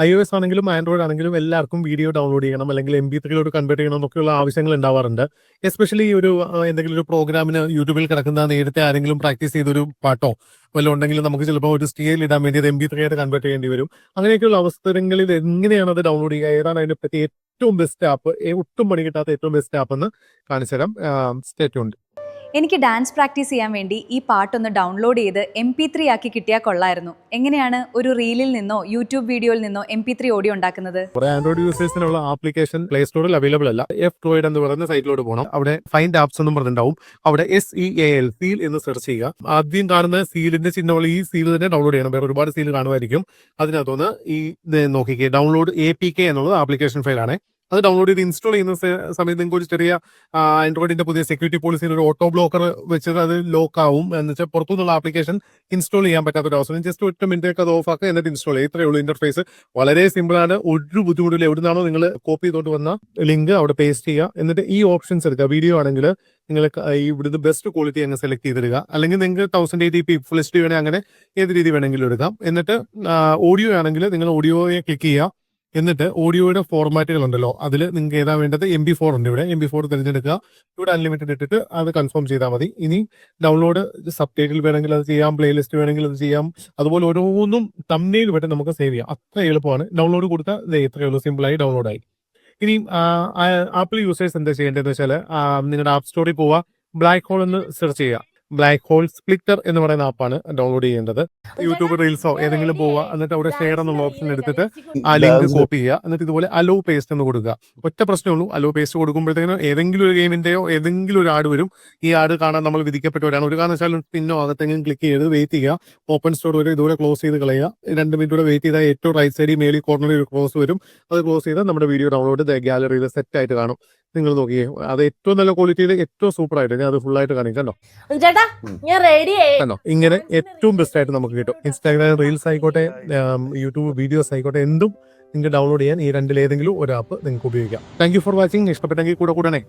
iOS ആണെങ്കിലും Android ആണെങ്കിലും എല്ലാവർക്കും വീഡിയോ ഡൗൺലോഡ് ചെയ്യണം അല്ലെങ്കിൽ MP3 കൺവേർട്ട് ചെയ്യണം എന്നൊക്കെയുള്ള ആവശ്യങ്ങൾ ഉണ്ടാവാറുണ്ട്. എസ്പെഷ്യലി എന്തെങ്കിലും ഒരു പ്രോഗ്രാമിന് യൂട്യൂബിൽ കിടക്കുന്ന നേരത്തെ ആരെങ്കിലും പ്രാക്ടീസ് ചെയ്തൊരു പാട്ടോ വല്ലതും ഉണ്ടെങ്കിൽ നമുക്ക് ചിലപ്പോൾ ഒരു സ്റ്റേയിൽ ഇടാൻ വേണ്ടി അത് MP3 ആയിട്ട് കൺവേർട്ട് ചെയ്യേണ്ടി വരും. അങ്ങനെയൊക്കെയുള്ള അവസരങ്ങളിൽ എങ്ങനെയാണ് അത് ഡൗൺലോഡ് ചെയ്യുക, ഏതാണ് അതിനെ പറ്റി ഏറ്റവും ബെസ്റ്റ് ആപ്പ്, ഒട്ടും പണി കിട്ടാത്ത ഏറ്റവും ബെസ്റ്റ് ആപ്പ് എന്ന് കാണിച്ചു തരാം. Stay tuned. എനിക്ക് ഡാൻസ് പ്രാക്ടീസ് ചെയ്യാൻ വേണ്ടി ഈ പാട്ടൊന്ന് ഡൗൺലോഡ് ചെയ്ത് MP3 ആക്കി കിട്ടിയാൽ കൊള്ളായിരുന്നു. എങ്ങനെയാണ് ഒരു റീലിൽ നിന്നോ യൂട്യൂബ് വീഡിയോയിൽ നിന്നോ MP3 ഓഡിയോ ഉണ്ടാക്കുന്നത്? കുറെ ആൻഡ്രോയിഡ് യൂസേഴ്സിനുള്ള ആപ്ലിക്കേഷൻ പ്ലേ സ്റ്റോറിൽ അവൈലബിൾ അല്ല. F-Droid എന്ന് പറയുന്ന സൈറ്റിലോട്ട് പോകണം. അവിടെ ഫൈൻഡ് ആപ്സ് എന്നും പറഞ്ഞിട്ടുണ്ടാവും. അവിടെ SEAL സീൽ എന്ന് സെർച്ച് ചെയ്യുക. ആദ്യം കാണുന്ന സീലിന്റെ ചിഹ്നമുള്ള ഈ സീൽ തന്നെ ഡൗൺലോഡ് ചെയ്യണം. വേറെ ഒരുപാട് സീൽ കാണുമായിരിക്കും. അതിനകത്തുനിന്ന് ഇത് നോക്കിക്കേ, ഡൗൺലോഡ് APK എന്നുള്ളത് ആപ്ലിക്കേഷൻ ഫയലാണ്. അത് ഡൗൺലോഡ് ചെയ്ത് ഇൻസ്റ്റാൾ ചെയ്യുന്ന സമയത്ത് നിങ്ങൾക്ക് ഒരു ചെറിയ ആൻഡ്രോയിഡിന്റെ പുതിയ സെക്യൂരിറ്റി പോളിസിയിൽ ഒരു ഓട്ടോ ബ്ലോക്കർ വെച്ചത് അത് ലോക്ക് ആവും. എന്ന് വെച്ചാൽ പുറത്തുനിന്നുള്ള ആപ്ലിക്കേഷൻ ഇൻസ്റ്റാൾ ചെയ്യാൻ പറ്റാത്തൊരു അവസരം. ജസ്റ്റ് 1 മിനിറ്റൊക്കെ അത് ഓഫ് ആക്കുക, എന്നിട്ട് ഇൻസ്റ്റാൾ ചെയ്യുക. ഇത്രയേ ഉള്ളൂ. ഇന്റർഫേസ് വളരെ സിമ്പിൾ ആണ്. ഒരു ബുദ്ധിമുട്ടില്ല. എവിടുന്നാണോ നിങ്ങൾ കോപ്പി ചെയ്തോണ്ട് വന്ന ലിങ്ക് അവിടെ പേസ്റ്റ് ചെയ്യുക. എന്നിട്ട് ഈ ഓപ്ഷൻസ് എടുക്കുക. വീഡിയോ ആണെങ്കിൽ നിങ്ങൾ ഇവിടുന്ന് ബെസ്റ്റ് ക്വാളിറ്റി അങ്ങ് സെലക്ട് ചെയ്തിടുക. അല്ലെങ്കിൽ നിങ്ങൾക്ക് 1080p ഫുൾ HD വേണമെങ്കിൽ അങ്ങനെ ഏത് രീതി വേണമെങ്കിലും എടുക്കാം. എന്നിട്ട് ഓഡിയോ ആണെങ്കിൽ നിങ്ങൾ ഓഡിയോയെ ക്ലിക്ക് ചെയ്യുക. എന്നിട്ട് ഓഡിയോയുടെ ഫോർമാറ്റുകൾ ഉണ്ടല്ലോ, അതിൽ നിങ്ങൾക്ക് ഏതാ വേണ്ടത്, MP4 ഉണ്ട്. ഇവിടെ MP4 തിരഞ്ഞെടുക്കുക. ഇവിടെ അൺലിമിറ്റഡ് ഇട്ടിട്ട് അത് കൺഫേം ചെയ്താൽ മതി. ഇനി ഡൗൺലോഡ് സബ് ടൈറ്റിൽ വേണമെങ്കിൽ അത് ചെയ്യാം, പ്ലേലിസ്റ്റ് വേണമെങ്കിൽ അത് ചെയ്യാം. അതുപോലെ ഓരോന്നും തംബ്നെയിൽ വരെ നമുക്ക് സേവ് ചെയ്യാം. അത്ര എളുപ്പമാണ്. ഡൗൺലോഡ് കൊടുത്താൽ ഇത്രയേ ഉള്ളൂ, സിമ്പിളായി ഡൗൺലോഡ് ആയി. ഇനി ആപ്പിൾ യൂസേഴ്സ് എന്താ ചെയ്യേണ്ടതെന്ന് വെച്ചാൽ നിങ്ങളുടെ ആപ്പ് സ്റ്റോറിൽ പോവുക, ബ്ലാക്ക് ഹോൾ എന്ന് സെർച്ച് ചെയ്യുക. ബ്ലാക്ക് ഹോൾ സ്പ്ലിറ്റർ എന്ന് പറയുന്ന ആപ്പാണ് ഡൗൺലോഡ് ചെയ്യേണ്ടത്. യൂട്യൂബ് റീൽസോ ഏതെങ്കിലും പോവുക, എന്നിട്ട് അവിടെ ഷെയർ എന്നുള്ള ഓപ്ഷൻ എടുത്തിട്ട് ആ ലിങ്ക് കോപ്പി ചെയ്യുക. എന്നിട്ട് ഇതുപോലെ അലോ പേസ്റ്റ് എന്ന് കൊടുക്കുക. ഒറ്റ പ്രശ്നമേ ഉള്ളൂ, അലോ പേസ്റ്റ് കൊടുക്കുമ്പോഴത്തേക്കും ഏതെങ്കിലും ഒരു ഗെയിമിന്റെയോ ഏതെങ്കിലും ഒരു ആഡ് വരും. ഈ ആഡ് കാണാൻ നമ്മൾ വിധിക്കപ്പെട്ടവരാണ്. ഒരു കാരണവശാലും പിന്നോ അകത്തെങ്കിലും ക്ലിക്ക് ചെയ്ത് വെയിറ്റ് ചെയ്യുക. ഓപ്പൺ സ്റ്റോർ വരെ ഇതുപോലെ ക്ലോസ് ചെയ്ത് കളയുക. 2 മിനിറ്റ് കൂടെ വെയിറ്റ് ചെയ്താൽ ഏറ്റവും റൈറ്റ് സൈഡിൽ മേളിൽ കോർണറിൽ ഒരു ക്ലോസ് വരും. അത് ക്ലോസ് ചെയ്താൽ നമ്മുടെ വീഡിയോ ഡൗൺലോഡ് ഗാലറിയിൽ സെറ്റ് ആയിട്ട് കാണും. നിങ്ങൾ നോക്കിയേ, അത് ഏറ്റവും നല്ല ക്വാളിറ്റിയിൽ ഏറ്റവും സൂപ്പർ ആയിട്ട് ഞാൻ അത് ഫുൾ ആയിട്ട് കാണിക്കാം. കണ്ടോ, ഇങ്ങനെ ഏറ്റവും ബെസ്റ്റ് ആയിട്ട് നമുക്ക് കിട്ടും. ഇൻസ്റ്റാഗ്രാം റീൽസ് ആയിക്കോട്ടെ, യൂട്യൂബ് വീഡിയോസ് ആയിക്കോട്ടെ, എന്തും നിങ്ങൾക്ക് ഡൗൺലോഡ് ചെയ്യാൻ ഈ രണ്ടിലേതെങ്കിലും ഒരു ആപ്പ് നിങ്ങൾക്ക് ഉപയോഗിക്കാം. Thank you for watching. ഇഷ്ടപ്പെട്ടെങ്കിൽ കൂടെ കൂടണേ.